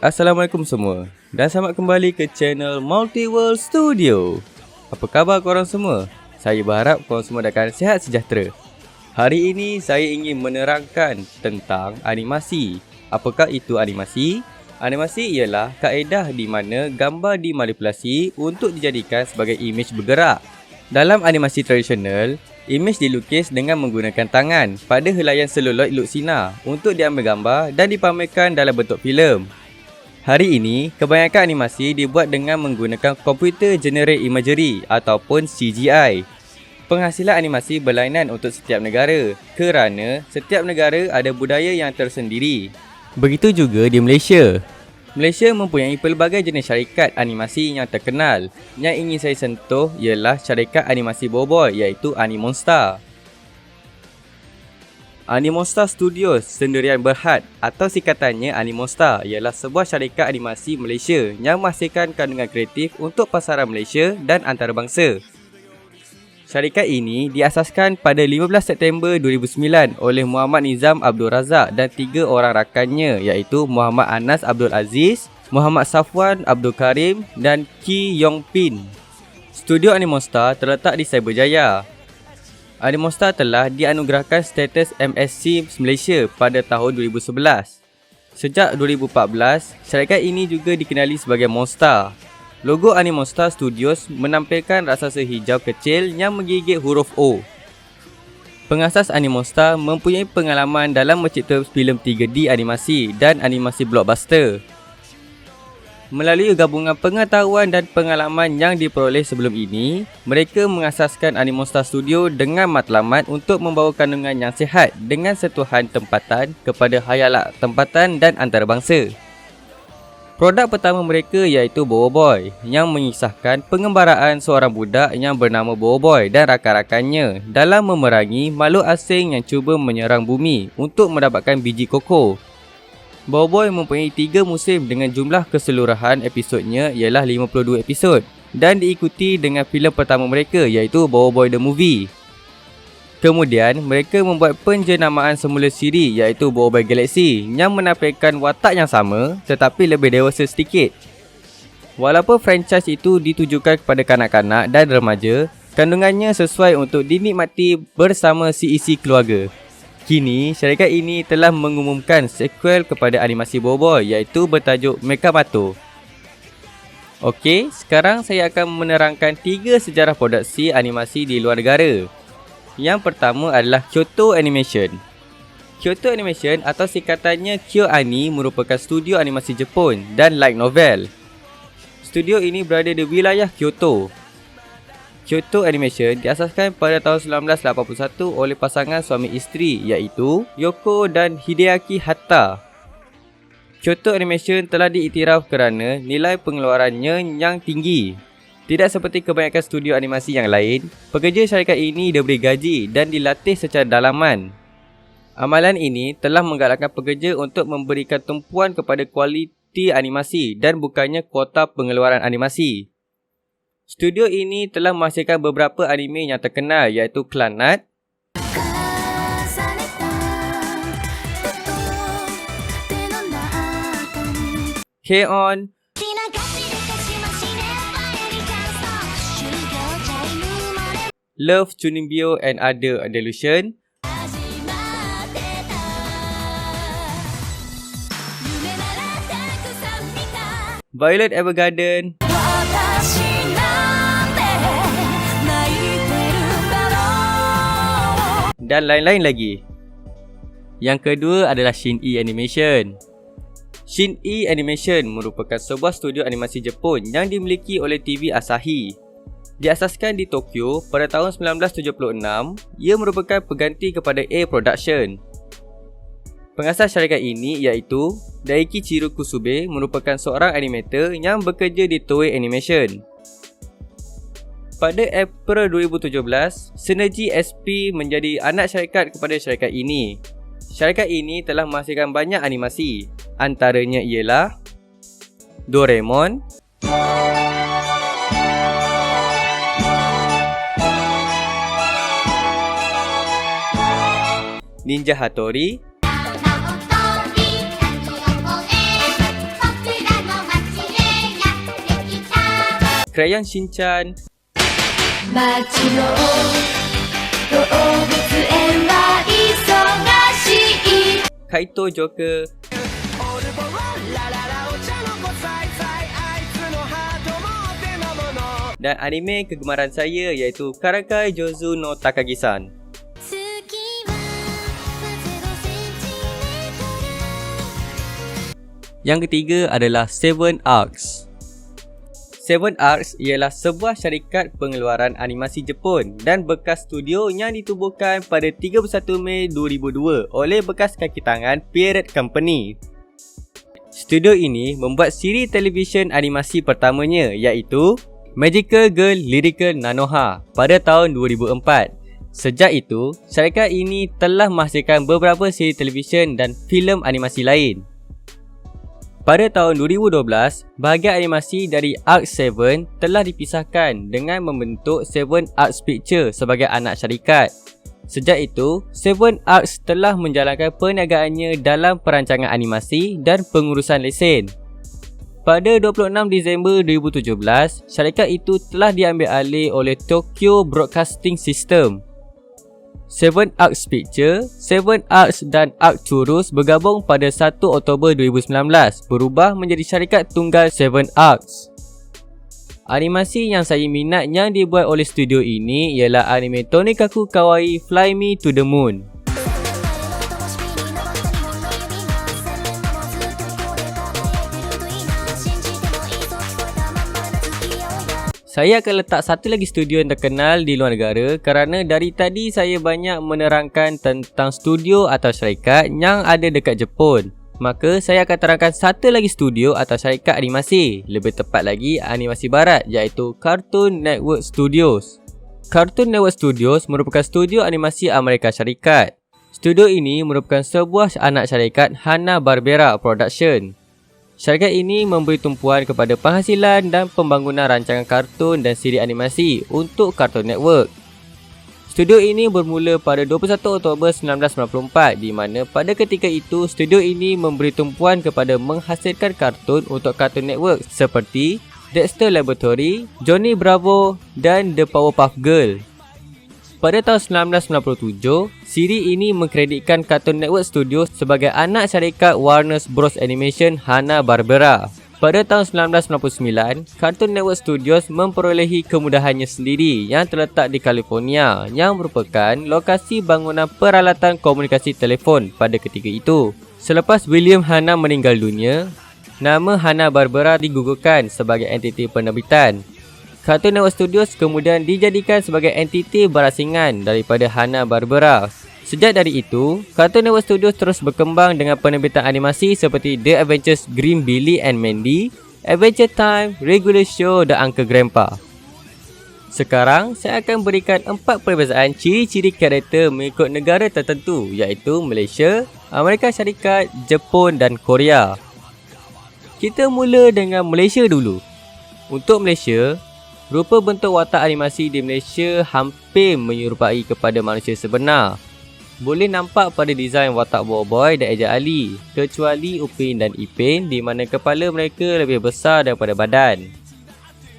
Assalamualaikum semua dan selamat kembali ke channel Multiworld Studio. Apa khabar korang semua? Saya berharap korang semua akan sihat sejahtera. Hari ini saya ingin menerangkan tentang animasi. Apakah itu animasi? Animasi ialah kaedah di mana gambar dimanipulasi untuk dijadikan sebagai imej bergerak. Dalam animasi tradisional, imej dilukis dengan menggunakan tangan pada helaian seluloid luksina untuk diambil gambar dan dipamerkan dalam bentuk filem. Hari ini, kebanyakan animasi dibuat dengan menggunakan Computer Generate Imagery ataupun CGI. Penghasilan animasi berlainan untuk setiap negara kerana setiap negara ada budaya yang tersendiri. Begitu juga di Malaysia. Malaysia mempunyai pelbagai jenis syarikat animasi yang terkenal. Yang ingin saya sentuh ialah syarikat animasi Boboiboy iaitu Animonsta. Animonsta Studios Sendirian Berhad atau singkatannya Animonsta ialah sebuah syarikat animasi Malaysia yang menghasilkan kandungan kreatif untuk pasaran Malaysia dan antarabangsa. Syarikat ini diasaskan pada 15 September 2009 oleh Muhammad Nizam Abdul Razak dan 3 orang rakannya iaitu Muhammad Anas Abdul Aziz, Muhammad Safwan Abdul Karim dan Ki Yong Pin. Studio Animonsta terletak di Cyberjaya. Animonsta telah dianugerahkan status MSC Malaysia pada tahun 2011. Sejak 2014, syarikat ini juga dikenali sebagai Monsta. Logo Animonsta Studios menampilkan raksasa hijau kecil yang menggigit huruf O. Pengasas Animonsta mempunyai pengalaman dalam mencipta filem 3D animasi dan animasi blockbuster. Melalui gabungan pengetahuan dan pengalaman yang diperoleh sebelum ini, mereka mengasaskan Animonsta Studio dengan matlamat untuk membawa kandungan yang sihat dengan sentuhan tempatan kepada khayalan tempatan dan antarabangsa. Produk pertama mereka iaitu Boboiboy yang mengisahkan pengembaraan seorang budak yang bernama Boboiboy dan rakan-rakannya dalam memerangi makhluk asing yang cuba menyerang bumi untuk mendapatkan biji koko. Boboiboy mempunyai 3 musim dengan jumlah keseluruhan episodnya ialah 52 episod dan diikuti dengan filem pertama mereka iaitu Boboiboy The Movie. Kemudian, mereka membuat penjenamaan semula siri iaitu Boboiboy Galaxy yang menampilkan watak yang sama tetapi lebih dewasa sedikit. Walaupun franchise itu ditujukan kepada kanak-kanak dan remaja, kandungannya sesuai untuk dinikmati bersama seisi keluarga. Kini, syarikat ini telah mengumumkan sequel kepada animasi Boboiboy iaitu bertajuk Mechamato. Okey, sekarang saya akan menerangkan 3 sejarah produksi animasi di luar negara. Yang pertama adalah Kyoto Animation. Kyoto Animation atau singkatannya KyoAni merupakan studio animasi Jepun dan light novel. Studio ini berada di wilayah Kyoto. Kyoto Animation diasaskan pada tahun 1981 oleh pasangan suami isteri iaitu Yoko dan Hideaki Hatta. Kyoto Animation telah diiktiraf kerana nilai pengeluarannya yang tinggi. Tidak seperti kebanyakan studio animasi yang lain, pekerja syarikat ini diberi gaji dan dilatih secara dalaman. Amalan ini telah menggalakkan pekerja untuk memberikan tumpuan kepada kualiti animasi dan bukannya kuota pengeluaran animasi. Studio ini telah menghasilkan beberapa anime yang terkenal iaitu Clannad, K-On!, Love, Chunimbyo and Other Delusion, Violet Evergarden, dan lain-lain lagi. Yang kedua adalah Shin-E Animation. Shin-E Animation merupakan sebuah studio animasi Jepun yang dimiliki oleh TV Asahi. Diasaskan di Tokyo pada tahun 1976, ia merupakan pengganti kepada A Production. Pengasas syarikat ini iaitu Daikichiro Kusube merupakan seorang animator yang bekerja di Toei Animation. Pada April 2017, Synergy SP menjadi anak syarikat kepada syarikat ini. Syarikat ini telah menghasilkan banyak animasi. Antaranya ialah Doraemon, Ninja Hattori, Crayon Shinchan, 街の動物園は忙しい Kaito Joker, dan anime kegemaran saya iaitu Karakai Jozu no Takagi-san. 月は0.5cm Yang ketiga adalah Seven Arcs. Seven Arcs ialah sebuah syarikat pengeluaran animasi Jepun dan bekas studio yang ditubuhkan pada 31 Mei 2002 oleh bekas kaki tangan Pirate Company. Studio ini membuat siri televisyen animasi pertamanya iaitu Magical Girl Lyrical Nanoha pada tahun 2004. Sejak itu, syarikat ini telah menghasilkan beberapa siri televisyen dan filem animasi lain. Pada tahun 2012, bahagian animasi dari Arc 7 telah dipisahkan dengan membentuk Seven Arcs Pictures sebagai anak syarikat. Sejak itu, Seven Arcs telah menjalankan perniagaannya dalam perancangan animasi dan pengurusan lesen. Pada 26 Disember 2017, syarikat itu telah diambil alih oleh Tokyo Broadcasting System. Seven Arcs Picture, Seven Arcs dan Arcturus bergabung pada 1 Oktober 2019, berubah menjadi syarikat tunggal Seven Arcs. Animasi yang saya minat yang dibuat oleh studio ini ialah anime Tonikaku Kawaii Fly Me to the Moon. Saya akan letak satu lagi studio yang terkenal di luar negara kerana dari tadi saya banyak menerangkan tentang studio atau syarikat yang ada dekat Jepun. Maka saya akan terangkan satu lagi studio atau syarikat animasi, lebih tepat lagi animasi barat, iaitu Cartoon Network Studios. Cartoon Network Studios merupakan studio animasi Amerika Syarikat. Studio ini merupakan sebuah anak syarikat Hanna-Barbera Production. Syarikat ini memberi tumpuan kepada penghasilan dan pembangunan rancangan kartun dan siri animasi untuk Cartoon Network. Studio ini bermula pada 21 Oktober 1994 di mana pada ketika itu studio ini memberi tumpuan kepada menghasilkan kartun untuk Cartoon Network seperti Dexter Laboratory, Johnny Bravo dan The Powerpuff Girls. Pada tahun 1997, siri ini mengkreditkan Cartoon Network Studios sebagai anak syarikat Warner Bros Animation Hanna-Barbera. Pada tahun 1999, Cartoon Network Studios memperolehi kemudahannya sendiri yang terletak di California yang merupakan lokasi bangunan peralatan komunikasi telefon pada ketika itu. Selepas William Hanna meninggal dunia, nama Hanna-Barbera digugurkan sebagai entiti penerbitan. Cartoon Network Studios kemudian dijadikan sebagai entiti berasingan daripada Hanna-Barbera. Sejak dari itu, Cartoon Network Studios terus berkembang dengan penerbitan animasi seperti The Adventures Green Billy and Mandy, Adventure Time, Regular Show dan Uncle Grandpa. Sekarang, saya akan berikan 4 perbezaan ciri-ciri karakter mengikut negara tertentu iaitu Malaysia, Amerika Syarikat, Jepun dan Korea. Kita mula dengan Malaysia dulu. Untuk Malaysia, rupa bentuk watak animasi di Malaysia hampir menyerupai kepada manusia sebenar. Boleh nampak pada desain watak Boboiboy dan Eja Ali, kecuali Upin dan Ipin di mana kepala mereka lebih besar daripada badan.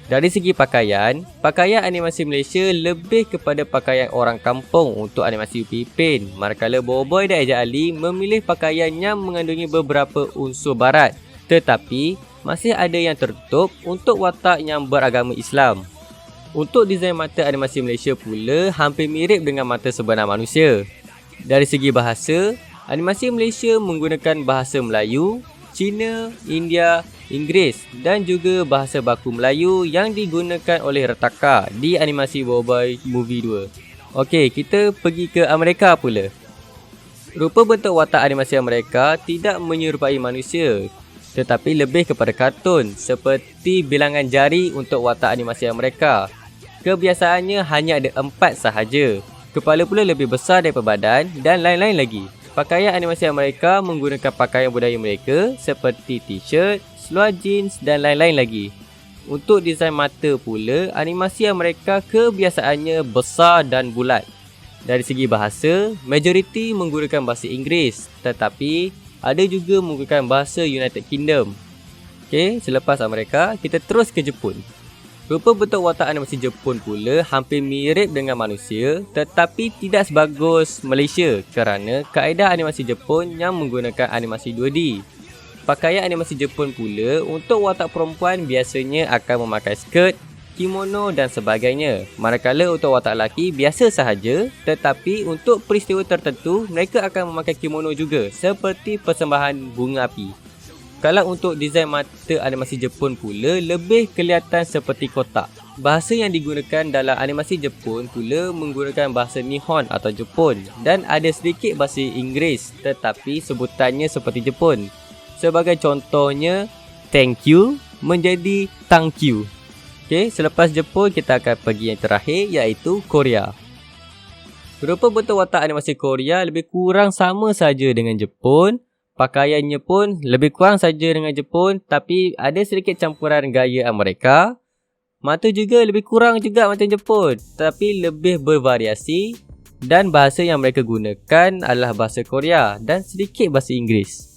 Dari segi pakaian, pakaian animasi Malaysia lebih kepada pakaian orang kampung untuk animasi Upin Ipin, manakala Boboiboy dan Eja Ali memilih pakaian yang mengandungi beberapa unsur barat, tetapi masih ada yang tertutup untuk watak yang beragama Islam. Untuk desain mata animasi Malaysia pula hampir mirip dengan mata sebenar manusia. Dari segi bahasa, animasi Malaysia menggunakan bahasa Melayu, Cina, India, Inggeris dan juga bahasa baku Melayu yang digunakan oleh Retaka di animasi Boboiboy Movie 2. Okey, kita pergi ke Amerika pula. Rupa bentuk watak animasi Amerika tidak menyerupai manusia, tetapi lebih kepada kartun seperti bilangan jari untuk watak animasi mereka. Kebiasaannya hanya ada 4 sahaja. Kepala pula lebih besar daripada badan dan lain-lain lagi. Pakaian animasi mereka menggunakan pakaian budaya mereka seperti t-shirt, seluar jeans dan lain-lain lagi. Untuk desain mata pula, animasi mereka kebiasaannya besar dan bulat. Dari segi bahasa, majoriti menggunakan bahasa Inggeris, tetapi ada juga menggunakan bahasa United Kingdom. Okey, selepas Amerika, kita terus ke Jepun. Rupa bentuk watak animasi Jepun pula hampir mirip dengan manusia tetapi tidak sebagus Malaysia kerana kaedah animasi Jepun yang menggunakan animasi 2D. Pakaian animasi Jepun pula untuk watak perempuan biasanya akan memakai skirt, kimono dan sebagainya. Manakala untuk watak lelaki biasa sahaja tetapi untuk peristiwa tertentu mereka akan memakai kimono juga seperti persembahan bunga api. Kalau untuk desain mata animasi Jepun pula lebih kelihatan seperti kotak. Bahasa yang digunakan dalam animasi Jepun pula menggunakan bahasa Nihon atau Jepun dan ada sedikit bahasa Inggeris tetapi sebutannya seperti Jepun. Sebagai contohnya, thank you menjadi thank you. Okay, selepas Jepun kita akan pergi yang terakhir iaitu Korea. Rupa bentuk watak animasi Korea lebih kurang sama saja dengan Jepun. Pakaiannya pun lebih kurang saja dengan Jepun tapi ada sedikit campuran gaya mereka. Mata juga lebih kurang juga macam Jepun tapi lebih bervariasi dan bahasa yang mereka gunakan adalah bahasa Korea dan sedikit bahasa Inggeris.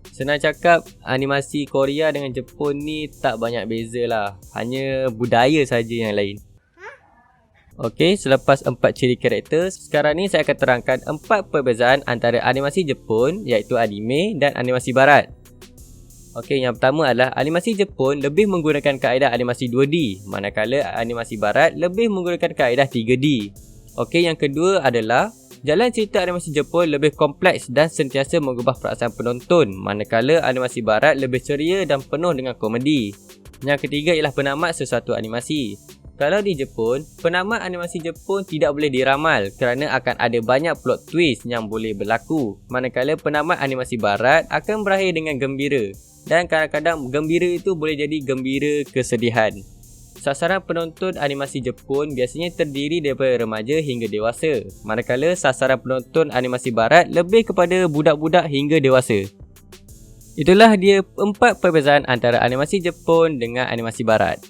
Senang cakap, animasi Korea dengan Jepun ni tak banyak beza lah. Hanya budaya saja yang lain. Okey, selepas 4 ciri karakter, sekarang ni saya akan terangkan 4 perbezaan antara animasi Jepun iaitu anime dan animasi barat. Okey, yang pertama adalah animasi Jepun lebih menggunakan kaedah animasi 2D, manakala animasi barat lebih menggunakan kaedah 3D. Okey, yang kedua adalah jalan cerita animasi Jepun lebih kompleks dan sentiasa mengubah perasaan penonton, manakala animasi barat lebih ceria dan penuh dengan komedi. Yang ketiga ialah penamat sesuatu animasi. Kalau di Jepun, penamat animasi Jepun tidak boleh diramal kerana akan ada banyak plot twist yang boleh berlaku. Manakala penamat animasi barat akan berakhir dengan gembira. Dan kadang-kadang gembira itu boleh jadi gembira kesedihan. Sasaran penonton animasi Jepun biasanya terdiri daripada remaja hingga dewasa. Manakala sasaran penonton animasi barat lebih kepada budak-budak hingga dewasa. Itulah dia 4 perbezaan antara animasi Jepun dengan animasi barat.